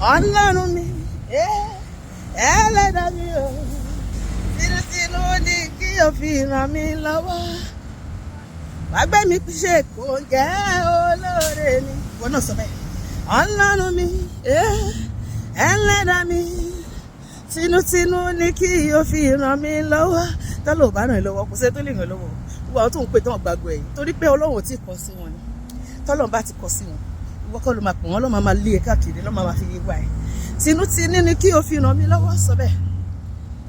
Ọlọ́run mi ẹlẹ́dàá mi o tinútinú ni kí o fi ràn mí lọ́wọ́ wàá gbé mi ṣe kò jẹ́ olóore mi wọn náà sọ bẹ́ẹ̀. Ọlọ́run mi ẹlẹ́dàá mi tinútinú ni kí o fi ràn mí lọ́wọ́ tọ́lọ́ ò bá ràn lọ́wọ́ kò sẹ́ tó lè ràn lọ́wọ́ ìwà tó ń pè tán gbàgbọ́ ẹ̀yìn torí pé Ọlọ́run ti kọ sí wọn ni tọ́lọ́ bá ti kọ sí wọn ìwọ kọ́ ló máa pọ̀ wọ́n lọ́ máa lé e káàkiri lọ́ máa fi yé wá ẹ̀ tinútinú ni kí o fi ràn mí lọ́wọ́ sọ bẹ́ẹ̀.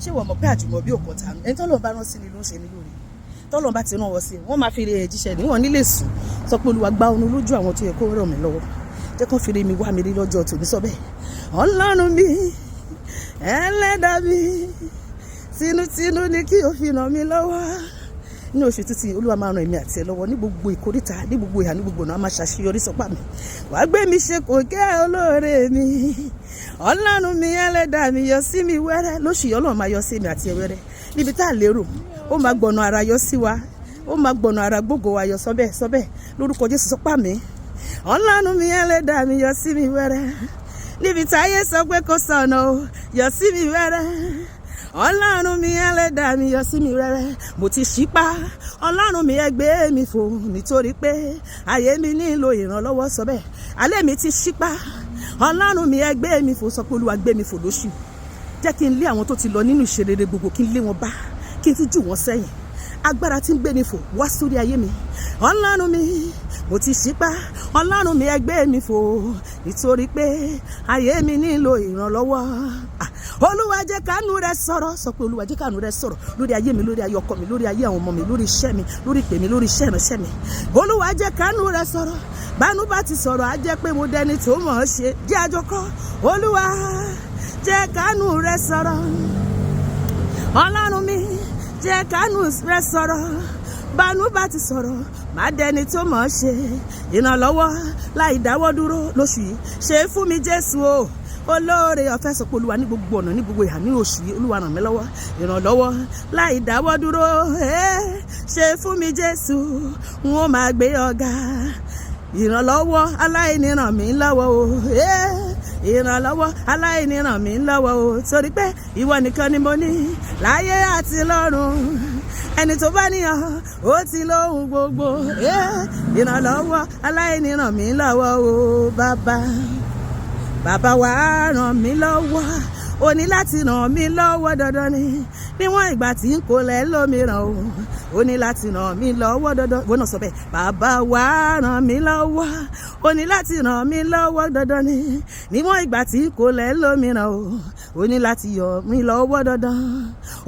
Ṣé wọ́n mọ̀ pé àjùmọ̀ bí òkúta ẹni tọ́lọ́ bá rán sí ni ló ń ṣe ní lórí tọ́lọ́ bá ti rán wọ́n sí wọ́n máa fi rè jíṣẹ́ ní wọ́n nílé sùn sọ pé Olúwa gba ọ̀nà lójú àwọn tó yẹ kó ràn mí lọ́wọ́ jẹ́ kó fi rè mi wá mi rí lọ́jọ́ tòní sọ bẹ́ẹ̀. Ọlọ́run mi ẹlẹ́dàá mi tinútinú ni kí o fi ràn mí lọ́wọ́ ní oṣù títí Olúwa máa ràn èmi àti ẹ lọ́wọ́ ní gbogbo ìkórìtà ní gbogbo ìhà ní gbogbo ọ̀nà a máa ṣàṣeyọrí sọ́pà mi wàá gbé mi ṣe kò kẹ́ olóore mi. Ọlọ́run mi ẹlẹ́dàá mi yọ sí mi wẹ́rẹ́ lóṣù yìí Ọlọ́run máa yọ sí mi àti ẹ wẹ́rẹ́ níbi tá a lérò ó máa gbọ̀nà ara yọ sí wa ó máa gbọ̀nà ara gbogbo wa yọ sọ́bẹ̀ lórúkọ Jésù sọ́pà mi. Ọlọ́run mi ẹlẹ́dàá mi yọ sí mi wẹ́rẹ́ níbi táyé sọ pé kò sọ̀nà o yọ sí mi wẹ́rẹ́. Ọlọ́run mi ẹlẹ́dàá mi yọ sí mi wẹ́rẹ́ mo ti ṣípá Ọlọ́run mi ẹ gbé mi fò nítorí pé ayé mi nílò ìrànlọ́wọ́ sọ bẹ́ẹ̀ alẹ́ mi ti ṣípá Ọlọ́run mi ẹ gbé mi fò sọ pé Olúwa gbé mi fò lóṣù jẹ́ kí n lé àwọn tó ti lọ nínú ìṣerere gbogbo kí n lé wọn bá kí n ti jù wọ́n sẹ́yìn agbára tí ń gbé mi fò wá sórí ayé mi. Ọlọ́run mi mo ti ṣípá Ọlọ́run mi ẹ gbé mi fò nítorí pé ayé mi nílò ìrànlọ́wọ́. Olúwa jẹ́ kánú rẹ sọ̀rọ̀ sọ pé Olúwa jẹ́ kánú rẹ sọ̀rọ̀ lórí ayé mi lórí ayé ọkọ mi lórí ayé àwọn ọmọ mi lórí iṣẹ́ mi lórí ìpè mi lórí iṣẹ́ ìránṣẹ́ mi. Olúwa jẹ́ kánú rẹ sọ̀rọ̀ bánú bá ti sọ̀rọ̀ á jẹ́ pé mo dẹni tó mọ̀ ọ́ ṣe jẹ́ àjọkọ́. Olúwa jẹ́ kánú rẹ sọ̀rọ̀ Ọlọ́run mi jẹ́ kánú rẹ sọ̀rọ̀ bánú bá ti sọ̀rọ̀ má dẹni tó mọ̀ ọ́ ṣe ìrànlọ́wọ́ láì dáwọ́ dúró lóṣù yìí ṣe fún mi Jésù o olóore ọ̀fẹ́ sọ pé Olúwa ní gbogbo ọ̀nà ní gbogbo ìhà ní oṣù yìí Olúwa ràn mí lọ́wọ́ ìrànlọ́wọ́ láì dáwọ́ dúró ṣe fún mi Jésù n ó máa gbé ọ̀gá ìrànlọ́wọ́ aláìní ràn mí lọ́wọ́ o ìrànlọ́wọ́ aláìní ràn mí lọ́wọ́ o torí pé ìwọ nìkan ni mo ní láyé àti lọ́run ẹni tó bá níyàn ó ti lóhun gbogbo ìrànlọ́wọ́ aláìní ràn mí lọ́wọ́ o bàbá wa ràn mí lọ́wọ́ ó ní láti ràn mí lọ́wọ́ dandan ni níwọ̀n ìgbà tí n kò lẹ́ lómìíràn o ó ní láti ràn mí lọ́wọ́ dandan wọ́n náà sọ bẹ́ẹ̀ bàbá wa ràn mí lọ́wọ́ ó ní láti ràn mí lọ́wọ́ dandan ni níwọ̀n ìgbà tí n kò lẹ́ lómìíràn o ó ní láti yọ mí lọ́wọ́ dandan.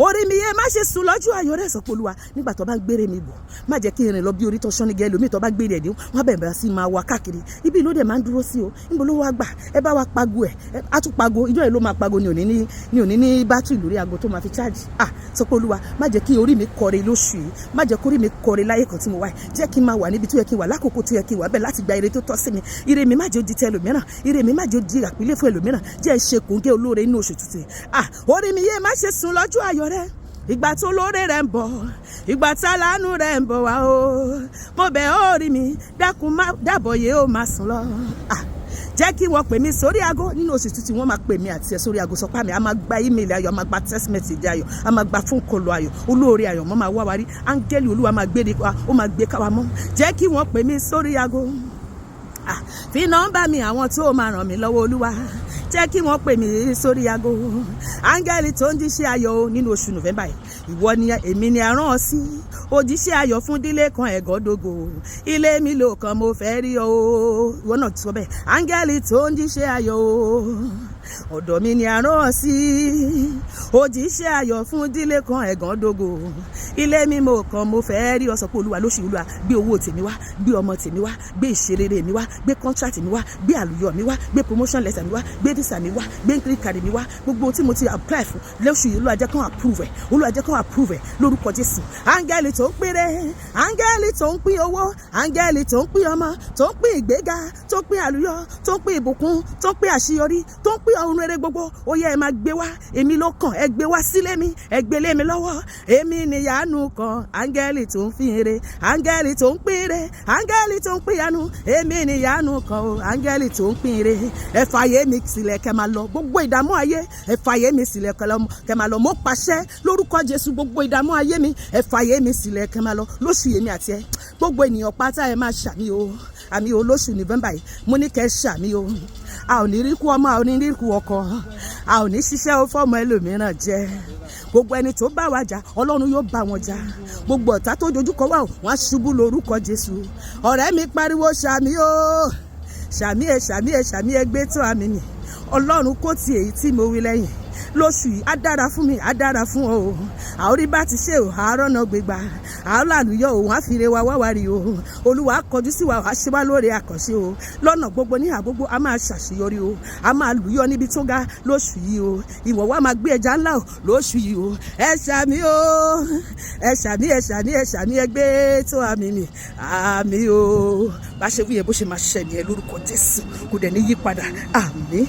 Orí mi yé má ṣe sùn lọ́jọ́ ayọ̀ rẹ̀ sọ pé Olúwa nígbà tó bá gbére mi bọ̀ má jẹ́ kí n rìn lọ bí orí tó sán ní gẹ́lò mi tó bá gbére ẹ̀dín wọ́n bẹ̀rẹ̀ sí máa wá káàkiri ibi ló dẹ̀ máa ń dúró sí o níbo ló wá gbà ẹ bá wa pago ẹ̀ á tún pago ìjọ yìí ló máa pago ni òní ní bátìrì lórí aago tó máa fi cháàjì sọ pé Olúwa má jẹ́ kí orí mi kọre lóṣù yìí má jẹ́ kórí mi kọre láyé kan tí mo wá jẹ́ kí n máa wà níbi tó yẹ kí n wà lákòókò tó yẹ kí n wà bẹ́ẹ̀ láti gba ire tó tọ́ sí mi ire mi má jẹ́ ó di ti ẹlòmíràn ire mi má jẹ́ ó di àpilẹ̀ fún ẹlòmíràn jẹ́ ṣe kòńgẹ́ olóore inú oṣù tuntun orí mi yé má ṣe sùn lọ́jọ́ ayọ̀ rẹ̀ ìgbà tó lóore rẹ̀ ń bọ̀ ìgbà tá láàánú rẹ̀ ń bọ̀ wá o mo bẹ̀ ọ́ orí mi dákun má dàbọ̀ yé ó máa sùn lọ. Jẹ́ kí wọ́n pè mí sórí aago nínú oṣù tuntun wọ́n máa pè mí àti ẹ sórí aago sọ pé àmì a máa gba ímeèlì ayọ̀ a máa gba text message ayọ̀ a máa gba fóònù kọlù ayọ̀ olóore ayọ̀ mọ́ máa wá wa rí áńgẹ́lì Olúwa máa gbé de wa ó máa gbé káwa mọ́ jẹ́ kí wọ́n pè mí sórí aago fi nọ́mbà mi àwọn tó máa ràn mí lọ́wọ́ Olúwa jẹ́ kí wọ́n pè mí sórí aago áńgẹ́lì tó ń jíṣẹ́ ayọ̀ nínú oṣù November yìí ìwọ ni èmi ni a rán ọ sí òjíṣẹ́ ayọ̀ fún dílé kan ẹ̀gọ́dógó ilé mi lò kan mo fẹ́ rí o ìwọ náà sọ bẹ́ẹ̀ áńgẹ́lì tó ń jíṣẹ́ ayọ̀ ọ̀dọ̀ mi ni a rán ọ sí òjíṣẹ́ ayọ̀ fún dílé kan ẹ̀gọ́dógó ilé mi mo kan mo fẹ́ rí ọ sọ pé Olúwa lóṣù Olúwa gbé owó tèmi wá gbé ọmọ tèmi wá gbé ìṣerere mi wá gbé contract mi wá gbé àlùyọ mi wá gbé promotion letter mi wá gbé visa mi wá gbé green card mi wá gbogbo tí mo ti apply fún lóṣù yìí Olúwa jẹ́ kán approve ẹ̀ Olúwa jẹ́ kán approve ẹ̀ lórúkọ Jésù áńgẹ́lì tó ń péré áńgẹ́lì tó ń pín owó áńgẹ́lì tó ń pín ọmọ tó ń pín ìgbéga tó ń pín àlùyọ tó ń pín ìbùkún tó ń pín àṣeyọrí tó ń pín ọ̀run rere gbogbo ó yẹ ẹ máa gbé wá, èmi ló kàn, ẹ gbé wá sílé mi, ẹ gbé lé mi lọ́wọ́. Èmi nìyanu kan, áńgẹ́lì tó ń fi ire, áńgẹ́lì tó ń pín ire, áńgẹ́lì tó ń pín yanu. Èmi nìyanu kan o, áńgẹ́lì tó ń pín ire. Ẹ fàyè mi sílẹ̀ kẹ́ máa lọ, gbogbo ìdààmú ayé ẹ fàyè mi sílẹ̀ kẹ́ máa lọ. Mo pàṣẹ lórúkọ Jésù, gbogbo ìdààmú ayé mi ẹ fàyè mi sílẹ̀ kẹ́ máa lọ. Lóṣù yèmí àti ẹ, gbogbo ènìyàn pátá ẹ máa ṣàmì o, àmì o. Lóṣù November yìí mo ní kẹ́ ṣàmì o. A ò ní rí kú ọmọ, a ò ní rí kú ọkọ, a ò ní ṣiṣẹ́ o fọ́mọ ẹlòmíràn jẹ. Gbogbo ẹni tó bá wa jà, Ọlọ́run yóò bá wọn jà. Gbogbo ọ̀tá tó dojúkọ wá, wọ́n á ṣubú lórúkọ Jésù. Ọ̀rẹ́ mi pariwo ṣàmì o, ṣàmì ẹ, ṣàmì ẹ, ṣàmì ẹ, gbé tó àmì mi. Ọlọ́run kò ti èyí tí mo wí lẹ́yìn. Lóṣù yìí á dára fún mi, á dára fún ọ o. Àórí bá ti ṣe o, àárọ̀ náà gbégbá. Àálàlúyọ̀ o, wọ́n á fi re wa wá wárí o. Olúwa kọjú sí wa, wàá ṣe wá lóore àkànṣe o. Lọ́nà gbogbo níhà gbogbo, a máa ṣàṣeyọrí o. A máa lùyọ níbi tó ga lóṣù yìí o. Ìwọ̀ wa máa gbé ẹja ńlá o lóṣù yìí o. Ẹ ṣàmì o, ẹ ṣàmì, ẹ ṣàmì, ẹ ṣàmì, ẹ gbé tó àmì mi. Àmì o. Bá ṣe wí yẹn bó ṣe máa ṣẹ nìyẹn lórúkọ Jésù. Kò dẹ̀ ní yí padà. Àmín.